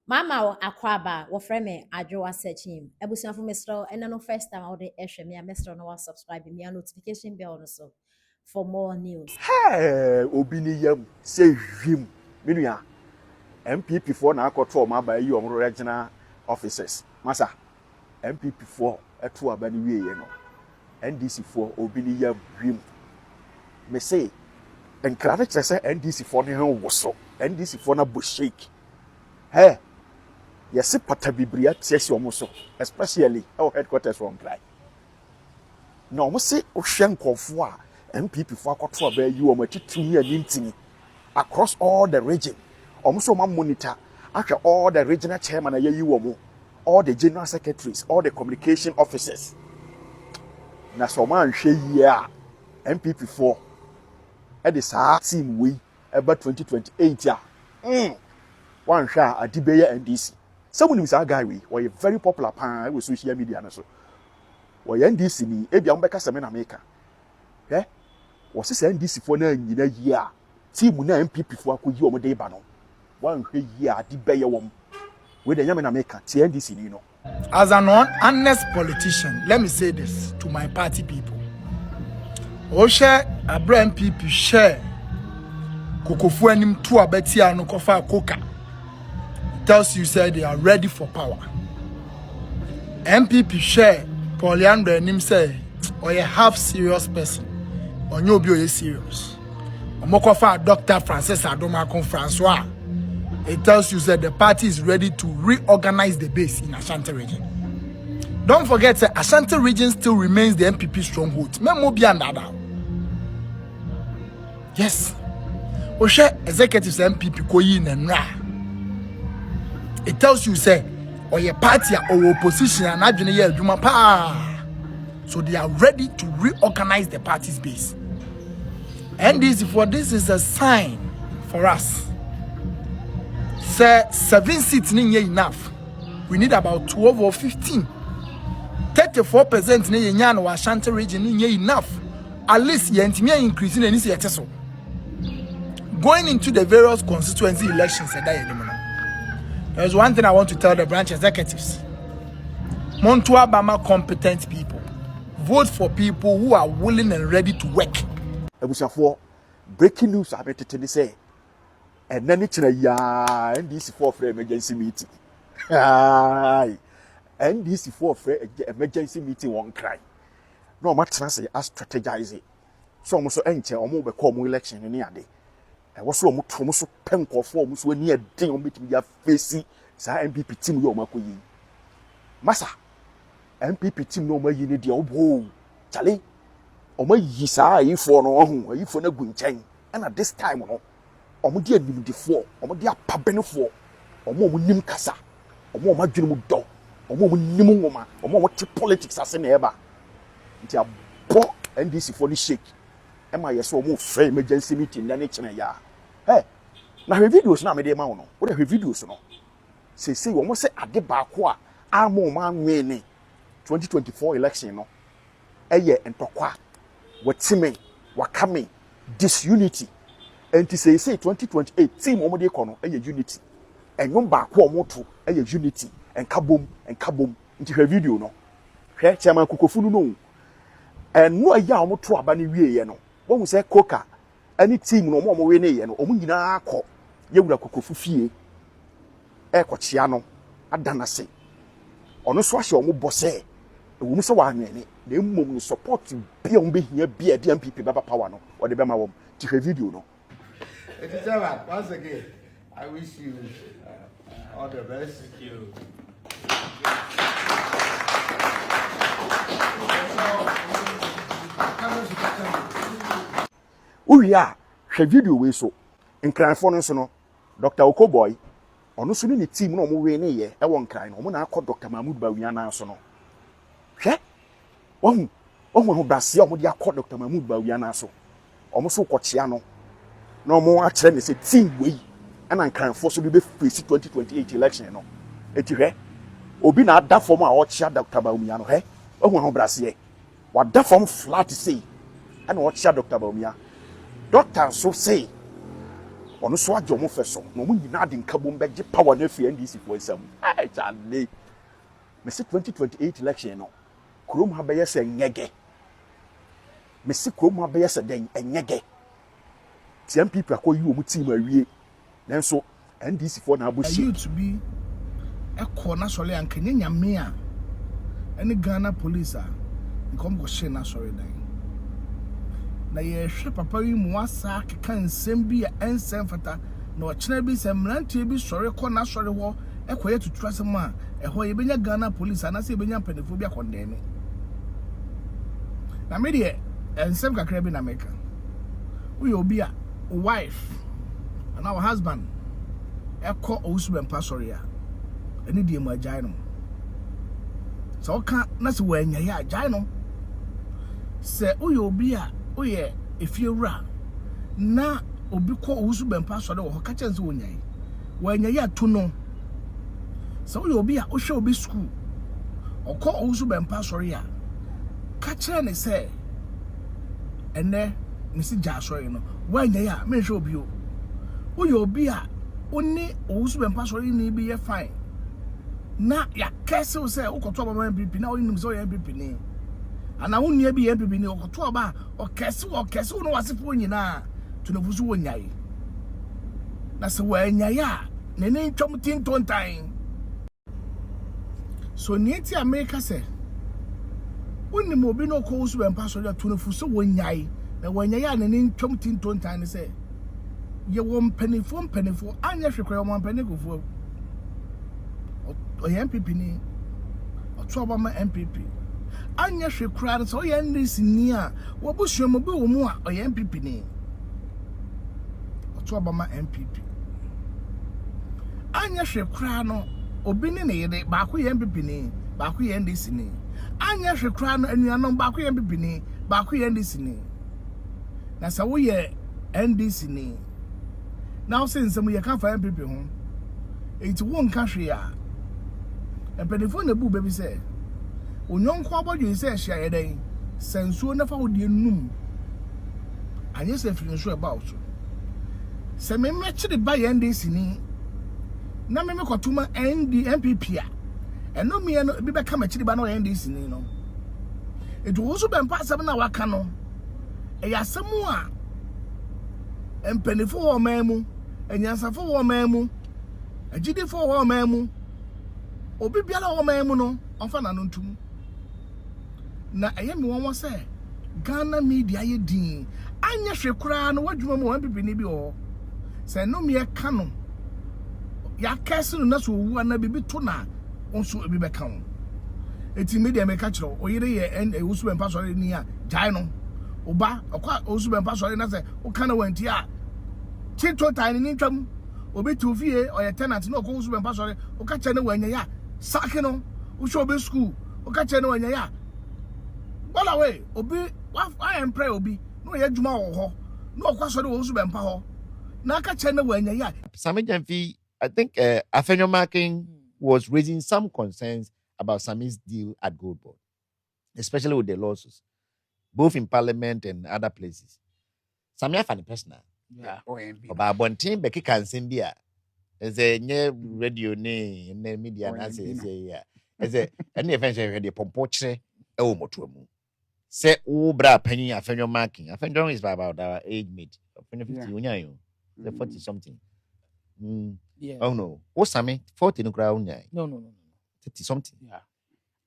Mama akwaba wo frame me adwoa searching ebusuafo mestro ena no first time I would ehwe me mestro no subscribe me notification bell no so for more news. Hey, obi ni yam say hwim menua NPP for na akoto ma ba yi omro regional officers masa NPP for eto aba ni wiye no NDC for obi ni yam hwim me say enkrade kire say NDC for ne ho woso NDC for na bo shake hey yes pata bibria tiesi omo so especially our headquarters from Cry no omo say ohwe nkofo a NPP for akoto aba yi omo atitumi anintini across all the region almost one monitor after all the regional chairman all the general secretaries, all the communication officers. Na so man hwe NPP 4 at the team we about 2028 ya. One hwa adibeye NDC. Someone is a guy we are very popular pan with social media na so. We NDC ni e bia mbeka seme na America. Eh? Was this NDC 4 na nyina year. Team na NPP 4 akoyi omo dey ba no. One year adibeye wom. We the nyame na America. Ti NDC ni no. As an honest politician, let me say this to my party people. Oshe Abra NPP share Kokofu enim to abeti anu kofa koka. Tells you say they are ready for power. NPP share Poliandro enim say or a half serious person. Onye obi oye serious. Omokofa Dr. Francis Adoma Francois. It tells you that the party is ready to reorganize the base in Ashanti region. Don't forget that Ashanti region still remains the NPP stronghold. Memo beyond that. Yes. Oshe executives NPP koyi nenra. It tells you say or your party or opposition and adwene ye adwuma pa. So they are ready to reorganize the party's base. And this is a sign for us. Say 7 seats ni enough. We need about 12 or 15. 34% ni nya no Ashanti region ni enough. At least yentimi increasing any say going into the various constituency elections. There's one thing I want to tell the branch executives. Montua Bama competent people. Vote for people who are willing and ready to work. Ebusafo breaking news abetete say and then it's ya NDC for emergency meeting. NDC for emergency meeting won't cry. No matter say as strategize it. So almost enter or move become election in the day. I was so much penk or form so near ding on meeting ya facing sa NPP team yo makoyi. Massa NPP team no more you need your old Charlie. Omo yisa ifo no ho ifo na gunchen and at this time no omo de anim defo omo de apabenefo omo nim kasa omo adwene mu do omo nim ngoma omo te politics ase na eba nti abo NDC for the shake e ma yeso omo free emergency meeting na ne kene ya na hwe videos na me de ma wo no wo de hwe videos no say omo se ade ba ko a amo ma nwe ni 2024 election no eye entokwa watime wakame disunity and to say 2028 team omo de kono eye unity enwom ba ko omo to eye unity and kabom nti hwe video no hwe chairman Kokofu no and no aya omo to aba ne wie ye no wo hu say koka any team no omo we ne ye no omo nyina akọ yewura Kokofu fie e ko chia no adanase ono so ahye omo bose ewum se wa anwene na mmom no support bia on behia bia de NPP baba power no o de be ma wom ti hwe video no. Once again, I wish you all the best. Thank you. We are hwe video we so nkranfo no so no Dr. Okoboy ono so ni team no mo we ne ye e won nkran no mo na akọ Dr. Mahmoud Bawumia na so no hwe ohu brase omo de akọ Dr. Mahmoud Bawumia na so omo so kọchia no no mo a kire ne se team we ana nkranfo so be face 2028 election no eti hwe obi na ada form a ọchia Dr. Bawumia no hwe ohu brase wa da form flat say ana ọchia Dr. Bawumia doctor so say ɔno so agye ɔmo fɛ so na ɔmo nyinaa de nkabom bɛgye power no afiri NDC foɔ nsam ai kyale mesi 2028 election no kurom ha bɛyɛ sɛ nyɛgɛ mesi kurom ha bɛyɛ sɛ dɛn ɛnyɛgɛ ti NPP akɔyi ɔmo team awie nanso NDC foɔ na abɔhyɛ youth bi ɛkɔ na sɔre ankanye nyame a ɛne Ghana police a nkom go hye na sɔre dan na yɛhwɛ papa yi mu asa keka nsɛm bi a ɛnsɛm fata na ɔkyena bi sɛ mmeranteɛ bi sɔre kɔ na sɔre hɔ ɛkɔyɛ tutura sɛm a ɛhɔ yɛbɛnya Ghana police anasɛ yɛbɛnya mpanimfoɔ bi akɔndɛme na me deɛ nsɛm kakra bi na meka woyɛ obi a wife ana wo husband ɛkɔ owusubɛmpa sɔre a ɛne deɛ mu agyae no sɛ ɔka na sɛ wɔanyayɛ agyae no sɛ woyɛ obi a woyɛ efiewura na obi kɔ owusubɛmpa sɔre wɔ hɔ ka kyɛn sɛ wɔanyayɛ ato no sɛ woyɛ obi a wohwɛ obi school ɔkɔ owusubɛmpa sɔre a ka kyerɛ ne sɛ ɛnɛ ne si gya sɔre no wɔanyayɛ a menhwɛ obi o woyɛ obi a wone owusubɛmpa sɔre ni bi yɛ fine na yakɛsew sɛ wokɔto aba NPP na wonim sɛ ɔyɛ NPP ni ana wonnia bi yɛ NPP ni wokɔto aba ɔkɛsew no wasefo nyinaa to no fusu wonyae na sɛ wɔanyae a nene ntwom tintontan so nieti America sɛ wonim obi no kɔ owusubɛmpa sɔre to no fusu wonyae na wɔanyae a nene ntwom tintontan ne sɛ ye won mpanifo anya hwekwa won mpanifo o NPP ni oto obama NPP anya hwekwa so ye NDC ni a wo busuamu bi wo mu a o NPP ni oto obama NPP anya hwekwa no obi ni ne yede ba ko ye NPP ni ba ko ye NDC ni anya hwekwa no anuanom ba ko ye NPP ni ba ko ye NDC ni na sa wo ye NDC ni now since some you can't find people home, it's one country. And Penifon the boo baby said, when young Quabo you say, share day, since you never would you know. And yes, if you're sure about you. Say, me actually buy NDC. Now, me got to my NPP. And no me and be become a chili by no NDC. No, it was also been passed up now. I cannot. A yasamua and Penifo memu. Enyansa fo wo mamu agide fo wo mamu obi biala wo mamu no onfa na no ntum na eyemi won say Ghana media ye din anya hwekura no wadwuma mu NPP ni bi o say no me ka no ya kese no na so wu na bibi to na onso ebi be kan eti media me ka kiro oyire ye ewusubempa sori ni a jai no oba okwa ewusubempa sori na say o kana wanti a Chinto tiny nintram, obi to vie or a tenant no goes when pastor, or catch any when ya, Sakino, who show be school, or catch any when ya. Well away, obi, what I am pray obi, no yet tomorrow, no question also been power. Now catch any when ya. Sammy Jamfi, I think Afenyo Marking was raising some concerns about Sammy's deal at Gold Board, especially with the lawsuits, both in Parliament and other places. Sammy funny personal. yeah Oba bontin beki kansen bia eze nye radio ne media na say ya eze ene efense hwe de pompo kire e wo moto amu se wo bra panyin Afenyo Marking Afenyo is about our age mate Afenyo 50 unya yo the 40 something Yeah. oh no wo Sammy 40 no kra unya No. 50 something Yeah.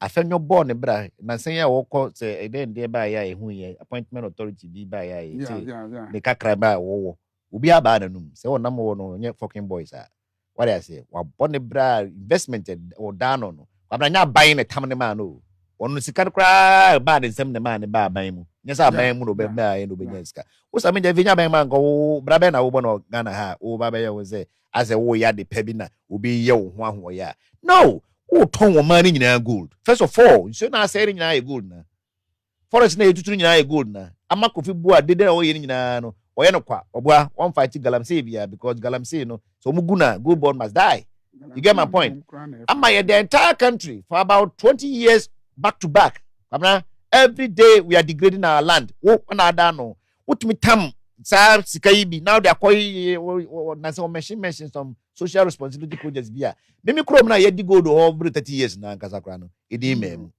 Afenyo born bra na sen ya wo ko se de ba ya ehu ye appointment authority bi ba ya ye Yeah. the kakra ba wo obi aba na num se wonam wo no nye fucking boys a what I say wa born bra investment or down no kwa nya buy na tam ne man no wonu sika kra ba de nsem ne man ne ba ban mu nya sa ban mu no be ba ye no be nya sika wo sa me je vinya ban man ko bra be na wo bo no Ghana ha wo ba be ye wo say as a wo ya de pebi na obi ye wo ho aho ya no wo ton wo man nyina gold first of all so na say nyina ye gold na forest na etuturu nyina ye gold na amakofi bua dede o ye nyina no o ye no kwa obua one fight galamsey bia because galamsey no so muguna gold bond must die. You get my point? Am I the entire country for about 20 years back to back? Every day we are degrading our land. Oh, no. What me tam Sa sika yi bi now they are calling na say mention some social responsibility projects bia me krom na ye di gold over 30 years na nkasa kra no e di mem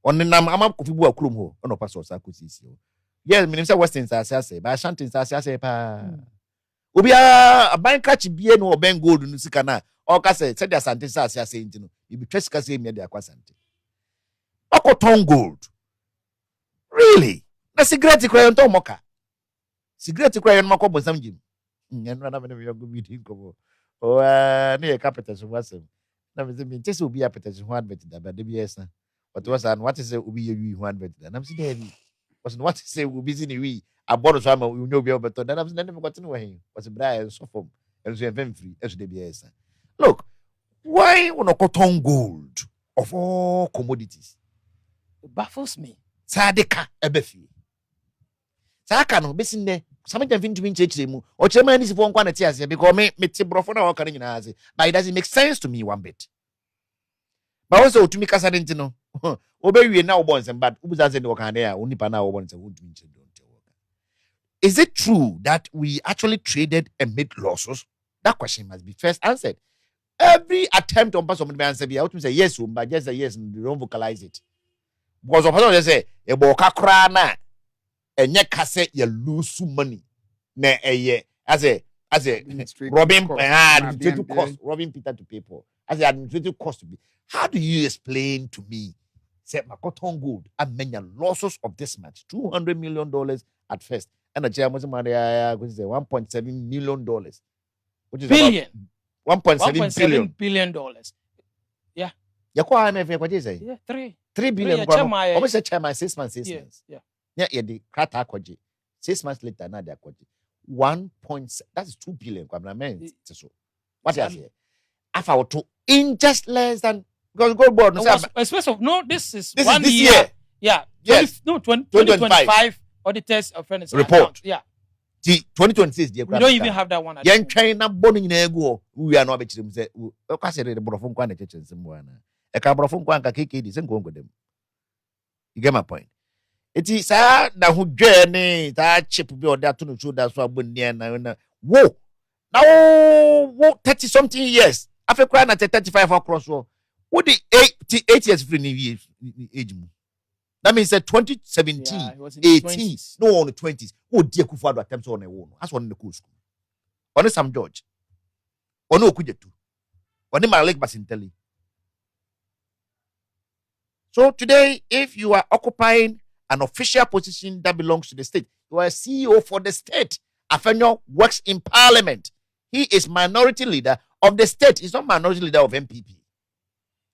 onenam ama kofi bu akrom ho ono pass osa kosisi o yes me say western say ba shantin say pa obi a bank catch bie no oben gold no sika na o ka say dia sante say ntino e bi twesika say me dia kwasante okoton gold really na cigarette kra nto moka cigarette kra yon makobo samjim enra na me no go bi dinko o na capital so wasem na me say me tese obi apetese ho advert da ba de bi esa but what is obi ye ho advert da na me say dey was what say obi zi ni wi abodo so ama unyo obi obeto da na me say na me continue we hin was bra so form and so even free eso de bi esa look why we no cotton gold of all commodities It baffles me. sadeka ebefi saka no besin ne samajam fin tumi nchechire mu o chema ni sifo nkwa na ti ase because me ti brofo na waka nyina ase but it doesn't make sense to me one bit but also utumi kasa de ntino obewie na obonse but ubuza se ne waka na ya onipa na obonse utumi nchire don't work. Is it true that we actually traded and made losses? That question must be first answered. Every attempt on person to answer be out to say yes, but just say yes and they don't vocalize it. Because of person say e boka kra na enye kase you lose money na as a robbing administrative cost robbing Peter to people as the administrative cost to be. How do you explain to me say Makoton Gold and many losses of this much $200 million at first and the chairman say $1.7 million which is billion about $1.7 billion. Yeah. Yakwa IMF what is it? Yeah, 3 billion. Almost a chairman 6 months. Yeah, the krata kwaji. 6 months later, now they're kwaji. 1. That's 2 billion. What is it? Afa to in just less than because gold board. No, this is 1 this year. Yeah. Yes. 2025 auditors of report. Yeah. 2026. We don't even have that one. Yen China boni nego. We are not bechirim say. Okase the borofon kwa na cheche nsemwana. Eka borofon kwa nka KKD sengo ngo dem. You get my point. Eti sa na hu dwane ta chip bi oda to no shoulder so abonni na wo. Now 30 something years. Afekwa na 35 across wo. Wo the 8 years free ni age mu. That means that 2017, Yeah, it was in 18, 20s. no on the 20s. Oh dear Kufuado attempts on a one. That's one in the cool school. On Sam George. On no Kujetu. On the Malek Basinteli. So today, if you are occupying an official position that belongs to the state, you are a CEO for the state. Afenyo works in parliament. He is minority leader of the state. He's not minority leader of NPP.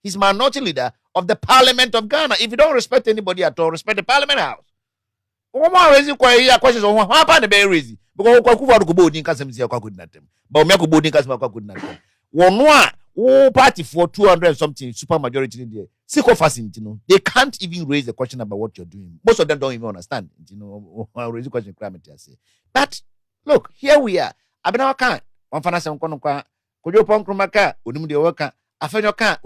He's minority leader of the Parliament of Ghana. If you don't respect anybody at all, respect the Parliament House. One more reason why you questions on what happened to be reason because Kufuado ko bodi nka semsi akwa good natem. But me ko bodi nka semsi akwa good natem. One party for 200 something super majority in there. Siko fasting, they can't even raise the question about what you're doing. Most of them don't even understand. Raise the question climate I say. But look, here we are. Abena kan one fana se nkono kwa kojo ponkromaka onimu de waka afenyo kan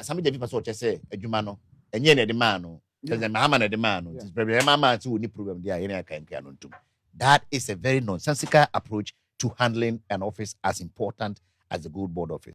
sami de so chese adwuma no enye na de man no the mama na de man no problem mama ti oni problem there any kan kan no ntum. That is a very nonsensical approach to handling an office as important as the Gold Board office.